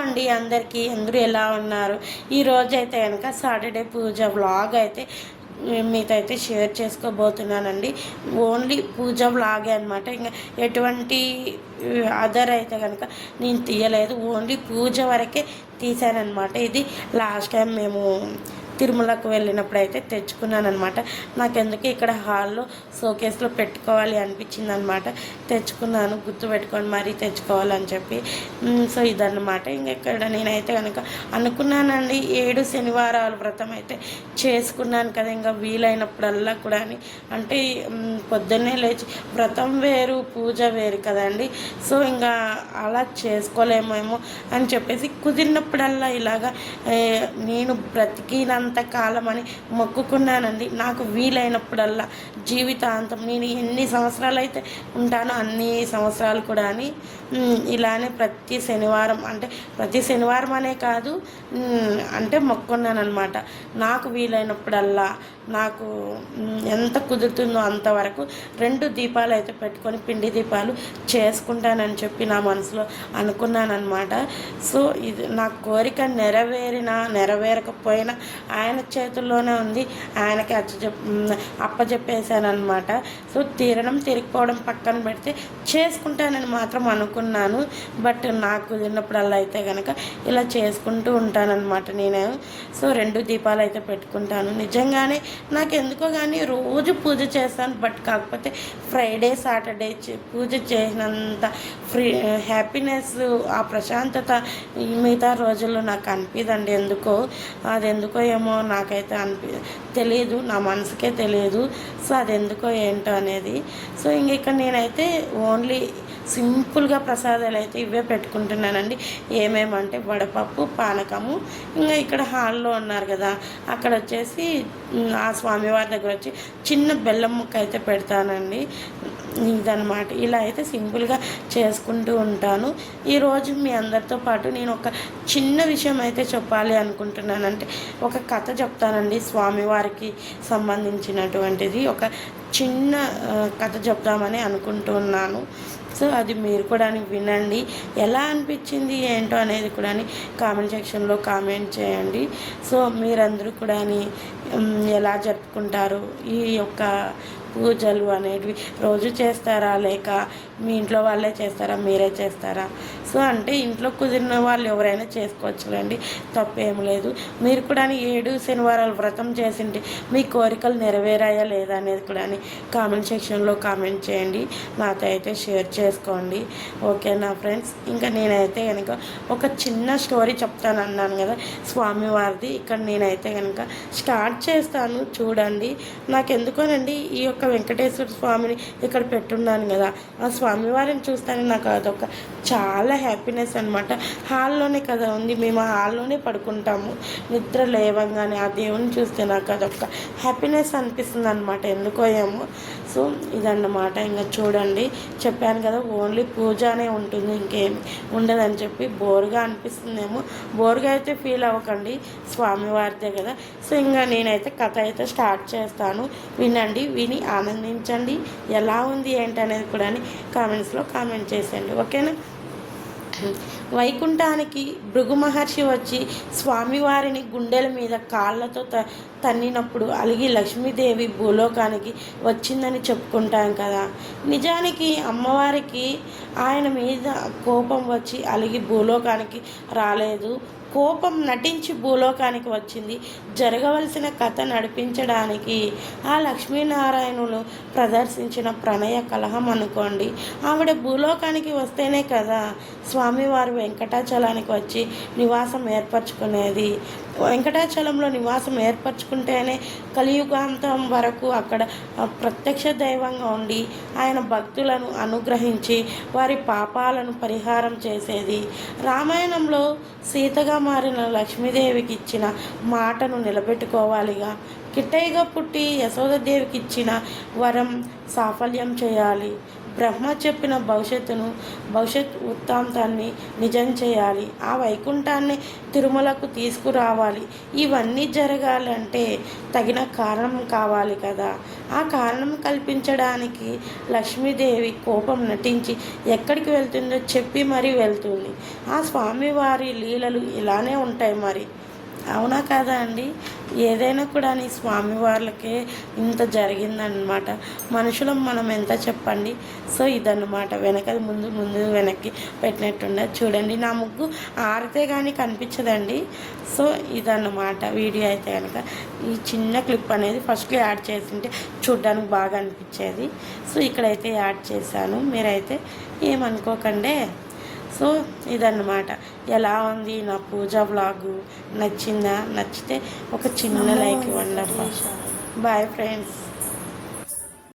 అండి అందరికీ. అందరూ ఎలా ఉన్నారు? ఈరోజైతే కనుక సాటర్డే పూజ వ్లాగ్ అయితే మీతో అయితే షేర్ చేసుకోబోతున్నానండి. ఓన్లీ పూజ వ్లాగే అనమాట. ఇంకా ఎటువంటి అదర్ అయితే కనుక నేను తీయలేదు. ఓన్లీ పూజ వరకే తీశానమాట. ఇది లాస్ట్ టైం మేము తిరుమలకు వెళ్ళినప్పుడు అయితే తెచ్చుకున్నాను అనమాట. నాకెందుకు ఇక్కడ హాల్లో షోకేస్లో పెట్టుకోవాలి అనిపించింది అనమాట. తెచ్చుకున్నాను, గుర్తు పెట్టుకొని మరీ తెచ్చుకోవాలని చెప్పి. సో ఇదన్నమాట. ఇక్కడ నేనైతే కనుక అనుకున్నానండి 7 శనివారాలు వ్రతం అయితే చేసుకున్నాను కదా, ఇంకా వీలైనప్పుడల్లా కూడా అంటే పొద్దున్నే లేచి వ్రతం వేరు పూజ వేరు కదండి. సో ఇంకా అలా చేసుకోలేమేమో అని చెప్పేసి కుదిరినప్పుడల్లా ఇలాగా నేను బ్రతికినంత కాలం అని మొక్కుకున్నానండి. నాకు వీలైనప్పుడల్లా జీవితాంతం నేను ఎన్ని సంవత్సరాలు అయితే ఉంటానో అన్ని సంవత్సరాలు కూడా అని ఇలానే ప్రతి శనివారం, అంటే ప్రతి శనివారం అనే కాదు, అంటే మొక్కున్నానమాట. నాకు వీలైనప్పుడల్లా నాకు ఎంత కుదురుతుందో అంతవరకు 2 దీపాలు అయితే పెట్టుకొని పిండి దీపాలు చేసుకుంటానని చెప్పి నా మనసులో అనుకున్నానమాట. సో ఇది నా కోరిక నెరవేరినా నెరవేరకపోయినా ఆయన చేతుల్లోనే ఉంది. ఆయనకి అప్పచెప్పేశానమాట. సో తీరడం తిరిగిపోవడం పక్కన పెడితే చేసుకుంటానని మాత్రం అనుకున్నాను. బట్ నాకు కుదిరినప్పుడల్లా అయితే కనుక ఇలా చేసుకుంటూ ఉంటానన్నమాట నేను. సో 2 దీపాలు అయితే పెట్టుకుంటాను. నిజంగానే నాకు ఎందుకో కానీ రోజు పూజ చేస్తాను. బట్ కాకపోతే ఫ్రైడే సాటర్డే పూజ చేసినంత హ్యాపీనెస్, ఆ ప్రశాంతత మిగతా రోజుల్లో నాకు అనిపిదండి. అది ఎందుకో ఏమో నాకైతే తెలియదు, నా మనసుకే తెలియదు. సో అది ఎందుకో ఏంటో అనేది. సో ఇక్కడ నేనైతే ఓన్లీ సింపుల్గా ప్రసాదాలు అయితే ఇవే పెట్టుకుంటున్నానండి. ఏమేమంటే వడపప్పు, పానకము. ఇంకా ఇక్కడ హాల్లో ఉన్నారు కదా, అక్కడ వచ్చేసి ఆ స్వామివారి దగ్గర వచ్చి చిన్న బెల్లం ముక్క అయితే పెడతానండి. ఇదనమాట. ఇలా అయితే సింపుల్గా చేసుకుంటూ ఉంటాను. ఈరోజు మీ అందరితో పాటు నేను ఒక చిన్న విషయం అయితే చెప్పాలి అనుకుంటున్నానంటే ఒక కథ చెప్తానండి. స్వామివారికి సంబంధించినటువంటిది ఒక చిన్న కథ చెప్దామని అనుకుంటున్నాను. సో అది మీరు కూడా వినండి. ఎలా అనిపించింది ఏంటో అనేది కూడా కామెంట్ సెక్షన్లో కామెంట్ చేయండి. సో మీరందరూ కూడా ఎలా జరుపుకుంటారు, ఈ యొక్క పూజలు అనేటివి రోజు చేస్తారా, లేక మీ ఇంట్లో వాళ్ళే చేస్తారా, మీరే చేస్తారా? సో అంటే ఇంట్లో కుదిరిన వాళ్ళు ఎవరైనా చేసుకోవచ్చులేండి, తప్పేం లేదు. మీరు కూడా 7 శనివారాలు వ్రతం చేసింటే మీ కోరికలు నెరవేరాయా లేదా అనేది కూడా కామెంట్ సెక్షన్లో కామెంట్ చేయండి. నాతో అయితే షేర్ చేసుకోండి. ఓకేనా ఫ్రెండ్స్? ఇంకా నేనైతే కనుక ఒక చిన్న స్టోరీ చెప్తాను అన్నాను కదా స్వామివారిది. ఇక్కడ నేనైతే కనుక స్టార్ట్ చేస్తాను, చూడండి. నాకు ఎందుకోనండి ఈ యొక్క వెంకటేశ్వర స్వామిని ఇక్కడ పెట్టున్నాను కదా, ఆ స్వామివారిని చూస్తానే నాకు అదొక చాలా హ్యాపీనెస్ అనమాట. హాల్లోనే కదా ఉంది, మేము ఆ హాల్లోనే పడుకుంటాము. నిద్ర లేవంగానే ఆ దేవుని చూస్తే నాకు అదొక హ్యాపీనెస్ అనిపిస్తుంది అనమాట, ఎందుకో ఏమో. సో ఇదన్నమాట. ఇంకా చూడండి, చెప్పాను కదా ఓన్లీ పూజనే ఉంటుంది, ఇంకేమి ఉండదని చెప్పి. బోరుగా అనిపిస్తుందేమో, బోరుగా అయితే ఫీల్ అవ్వకండి, స్వామివారిదే కదా. సో ఇంకా నేనైతే కథ అయితే స్టార్ట్ చేస్తాను, వినండి. విని ఆనందించండి. ఎలా ఉంది ఏంటనేది కూడా కామెంట్స్లో కామెంట్ చేసేయండి. ఓకేనా? వైకుంఠానికి భృగు మహర్షి వచ్చి స్వామివారిని గుండెల మీద కాళ్ళతో తన్నినప్పుడు అలిగి లక్ష్మీదేవి భూలోకానికి వచ్చిందని చెప్పుకుంటాం కదా. నిజానికి అమ్మవారికి ఆయన మీద కోపం వచ్చి అలిగి భూలోకానికి రాలేదు. కోపం నటించి భూలోకానికి వచ్చింది. జరగవలసిన కథ నడిపించడానికి ఆ లక్ష్మీనారాయణులు ప్రదర్శించిన ప్రణయ కలహం అనుకోండి. ఆవిడ భూలోకానికి వస్తేనే కదా స్వామివారు వెంకటాచలానికి వచ్చి నివాసం ఏర్పరచుకునేది. వెంకటాచలంలో నివాసం ఏర్పరచుకుంటేనే కలియుగాంతం వరకు అక్కడ ప్రత్యక్ష దైవంగా ఉండి ఆయన భక్తులను అనుగ్రహించి వారి పాపాలను పరిహారం చేసేది. రామాయణంలో సీతగా మారిన లక్ష్మీదేవికి ఇచ్చిన మాటను నిలబెట్టుకోవాలిగా. కిట్టయ్యగా పుట్టి యశోదాదేవికి ఇచ్చిన వరం సాఫల్యం చేయాలి. బ్రహ్మ చెప్పిన భవిష్యత్ వృత్తాంతాన్ని నిజం చేయాలి. ఆ వైకుంఠాన్ని తిరుమలకు తీసుకురావాలి. ఇవన్నీ జరగాలంటే తగిన కారణం కావాలి కదా. ఆ కారణం కల్పించడానికి లక్ష్మీదేవి కోపం నటించి ఎక్కడికి వెళ్తుందో చెప్పి మరీ వెళ్తుంది. ఆ స్వామివారి లీలలు ఇలానే ఉంటాయి మరి. అవునా కదా అండి? ఏదైనా కూడా నీ స్వామివార్లకే ఇంత జరిగిందనమాట. మనుషులం మనం ఎంత చెప్పండి. సో ఇదన్నమాట, వెనకది ముందు వెనక్కి పెట్టినట్టుండే చూడండి. నా ముగ్గు ఆరితే కానీ కనిపించదండి. సో ఇదన్నమాట వీడియో అయితే కనుక ఈ చిన్న క్లిప్ అనేది ఫస్ట్లో యాడ్ చేసింటే చూడ్డానికి బాగా అనిపించేది. సో ఇక్కడైతే యాడ్ చేశాను, మీరైతే ఏమనుకోకండి. సో ఇదన్నమాట. ఎలా ఉంది నా పూజ వ్లాగు? నచ్చిందా? నచ్చితే ఒక చిన్న లైక్ ఇవ్వండి అబ్బా. Bye friends.